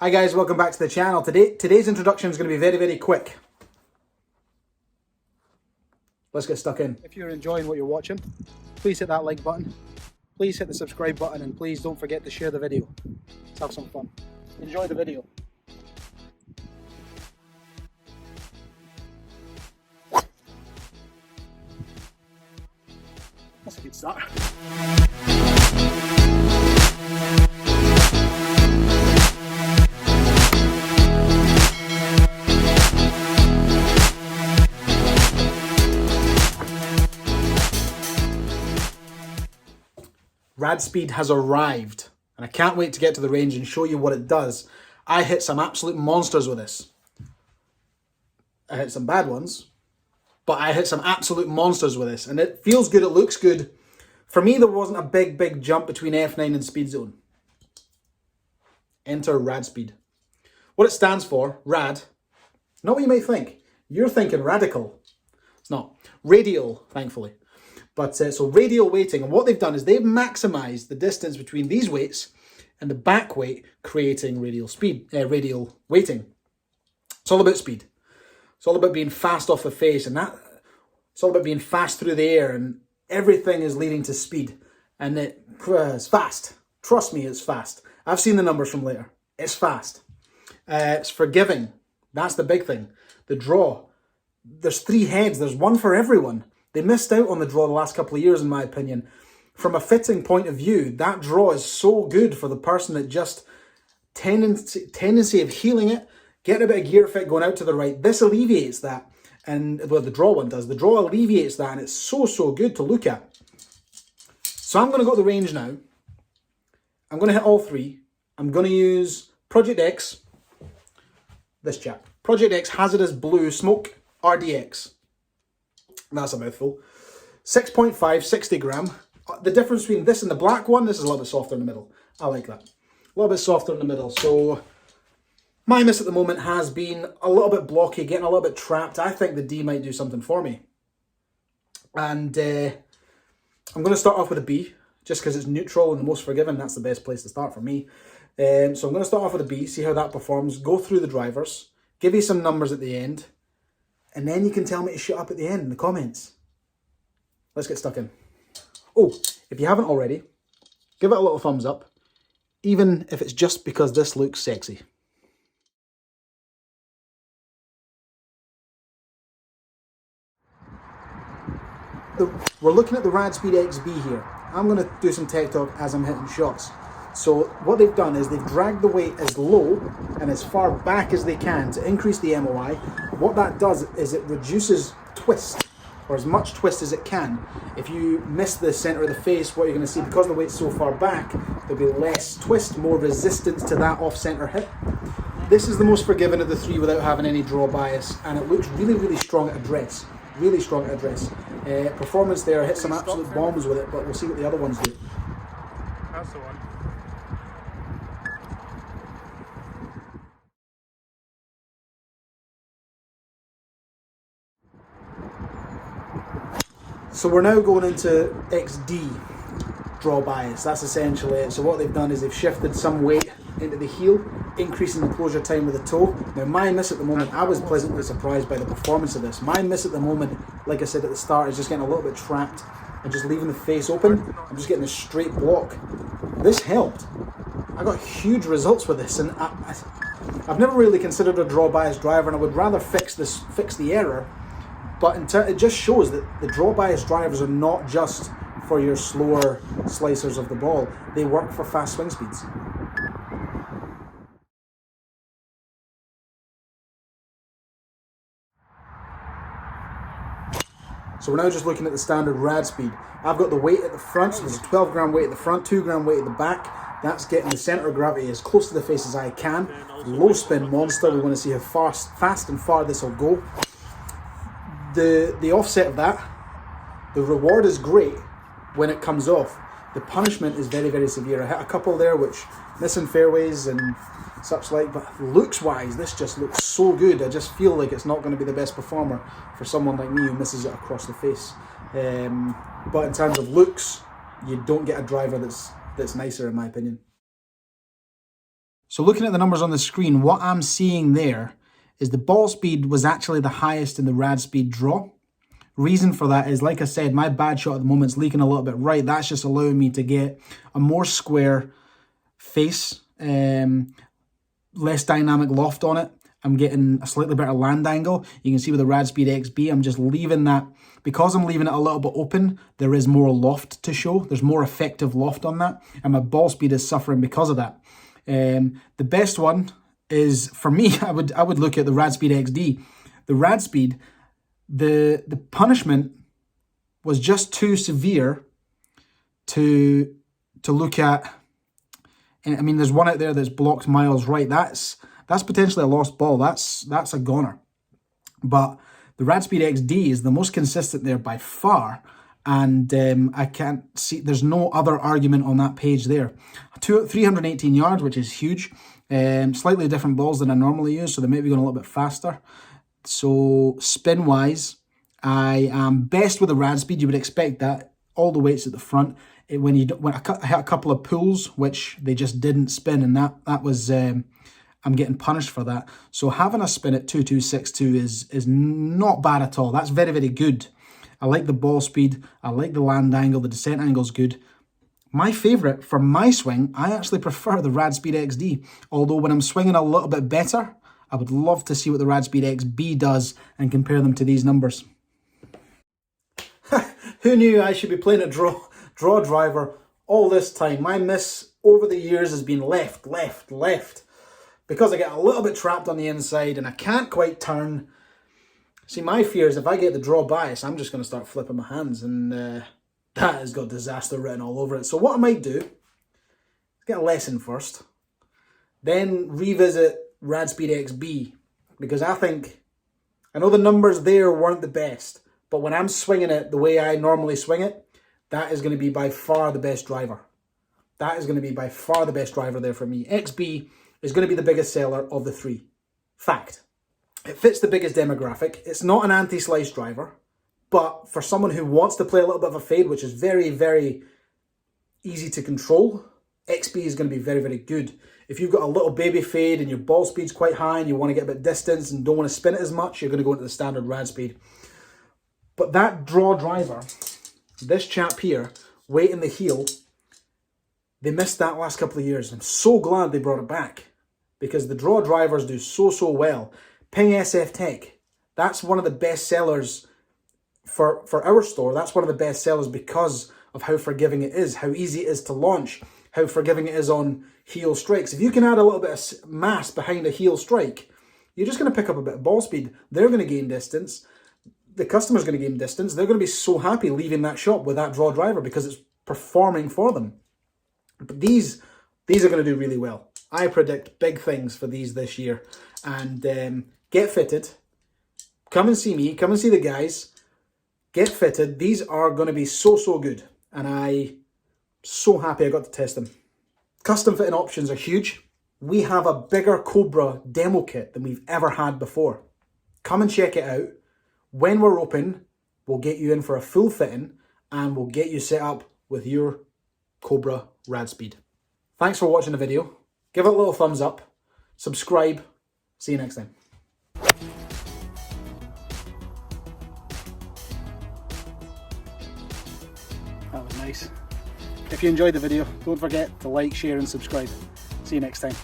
Hi guys, welcome back to the channel. Today's introduction is going to be very quick. Let's get stuck in. If you're enjoying what you're watching, please hit that like button. Please hit the subscribe button and please don't forget to share the video. Let's have some fun. Enjoy the video. That's a good start. RADSPEED has arrived and I can't wait to get to the range and show you what it does. I hit some absolute monsters with this. I hit some bad ones, but I hit some absolute monsters with this and it feels good, it looks good. For me, there wasn't a big jump between F9 and SpeedZone. Enter RADSPEED. What it stands for, rad, not what you might think. You're thinking radical. It's not. Radial, thankfully. But so radial weighting, and what they've done is they've maximized the distance between these weights and the back weight, creating radial weighting. It's all about speed. It's all about being fast off the face, and it's all about being fast through the air, and everything is leading to speed. And it's fast. Trust me, it's fast. I've seen the numbers from later. It's fast. It's forgiving. That's the big thing. The draw. There's 3 heads. There's one for everyone. They missed out on the draw the last couple of years, in my opinion. From a fitting point of view, that draw is so good for the person that just tendency of healing it, getting a bit of gear fit going out to the right. This alleviates that, and well, the draw one does. The draw alleviates that, and it's so good to look at. So I'm going to go to the range now. I'm going to hit all 3. I'm going to use Project X, this chap. Project X Hazardous Blue Smoke RDX. That's a mouthful. 6.5, 60 gram. The difference between this and the black one, this is a little bit softer in the middle. I like that. A little bit softer in the middle. So my miss at the moment has been a little bit blocky, getting a little bit trapped. I think the D might do something for me. And I'm going to start off with a B, just because it's neutral and the most forgiving. That's the best place to start for me. So I'm going to start off with a B, see how that performs, go through the drivers, give you some numbers at the end, and then you can tell me to shut up at the end in the comments. Let's get stuck in. Oh, if you haven't already, give it a little thumbs up, even if it's just because this looks sexy. We're looking at the RADSPEED XB here. I'm going to do some tech talk as I'm hitting shots. So what they've done is they've dragged the weight as low and as far back as they can to increase the MOI. What that does is it reduces twist, or as much twist as it can. If you miss the center of the face, what you're going to see, because the weight's so far back, there'll be less twist, more resistance to that off-center hit. This is the most forgiving of the 3 without having any draw bias, and it looks really strong at address. Really strong at address. Performance there, hit some absolute bombs with it, but we'll see what the other ones do. That's the one. So we're now going into XD, draw bias. That's essentially it. So what they've done is they've shifted some weight into the heel, increasing the closure time with the toe. Now my miss at the moment, I was pleasantly surprised by the performance of this. My miss at the moment, like I said at the start, is just getting a little bit trapped and just leaving the face open. I'm just getting a straight block. This helped. I got huge results with this, and I've never really considered a draw bias driver, and I would rather fix the error. But it just shows that the draw bias drivers are not just for your slower slicers of the ball. They work for fast swing speeds. So we're now just looking at the standard RADSPEED. I've got the weight at the front, so there's a 12 gram weight at the front, 2 gram weight at the back. That's getting the center of gravity as close to the face as I can. Low spin monster, we want to see how fast and far this will go. The offset of that, the reward is great when it comes off. The punishment is very severe. I hit a couple there which missing fairways and such like, but looks wise, this just looks so good. I just feel like it's not going to be the best performer for someone like me who misses it across the face. But in terms of looks, you don't get a driver that's nicer, in my opinion. So looking at the numbers on the screen, what I'm seeing there is the ball speed was actually the highest in the RADSPEED draw. Reason for that is, like I said, my bad shot at the moment is leaking a little bit right. That's just allowing me to get a more square face, less dynamic loft on it. I'm getting a slightly better land angle. You can see with the RADSPEED XB, I'm just leaving that, because I'm leaving it a little bit open, there is more loft to show. There's more effective loft on that, and my ball speed is suffering because of that. The best one is, for me, I would look at the RADSPEED XD. The RADSPEED, the punishment was just too severe to look at. I mean, there's one out there that's blocked miles right. That's potentially a lost ball. That's a goner. But the RADSPEED XD is the most consistent there by far, and I can't see, there's no other argument on that page there. 318 yards, which is huge. Slightly different balls than I normally use, so they might be going a little bit faster. So spin-wise, I am best with the RADSPEED. You would expect that. All the weights at the front. When I hit a couple of pulls, which they just didn't spin, and that was... I'm getting punished for that. So having a spin at 2262 is not bad at all. That's very, very good. I like the ball speed. I like the land angle. The descent angle is good. My favourite for my swing, I actually prefer the RADSPEED XD. Although when I'm swinging a little bit better, I would love to see what the RADSPEED XB does and compare them to these numbers. Who knew I should be playing a draw driver all this time? My miss over the years has been left. Because I get a little bit trapped on the inside and I can't quite turn. See, my fear is if I get the draw bias, I'm just going to start flipping my hands, and that has got disaster written all over it. So what I might do is get a lesson first, then revisit RADSPEED XB, because I know the numbers there weren't the best, but when I'm swinging it the way I normally swing it, that is going to be by far the best driver. That is going to be by far the best driver there for me. XB is going to be the biggest seller of the three. Fact. It fits the biggest demographic. It's not an anti-slice driver, but for someone who wants to play a little bit of a fade, which is very, very easy to control, XB is going to be very, very good. If you've got a little baby fade and your ball speed's quite high and you want to get a bit distance and don't want to spin it as much, you're going to go into the standard RADSPEED. But that draw driver, this chap here, weighting the heel, they missed that last couple of years. I'm so glad they brought it back, because the draw drivers do so well. Ping SF Tech, that's one of the best sellers for our store. That's one of the best sellers because of how forgiving it is, how easy it is to launch, how forgiving it is on heel strikes. If you can add a little bit of mass behind a heel strike, you're just going to pick up a bit of ball speed. They're going to gain distance. The customer's going to gain distance. They're going to be so happy leaving that shop with that draw driver because it's performing for them. But these are going to do really well. I predict big things for these this year. And get fitted. Come and see me. Come and see the guys. Get fitted. These are going to be so good. And I'm so happy I got to test them. Custom fitting options are huge. We have a bigger Cobra demo kit than we've ever had before. Come and check it out. When we're open, we'll get you in for a full fitting and we'll get you set up with your Cobra RADSPEED. Thanks for watching the video. Give it a little thumbs up. Subscribe. See you next time. That was nice. If you enjoyed the video, don't forget to like, share and subscribe. See you next time.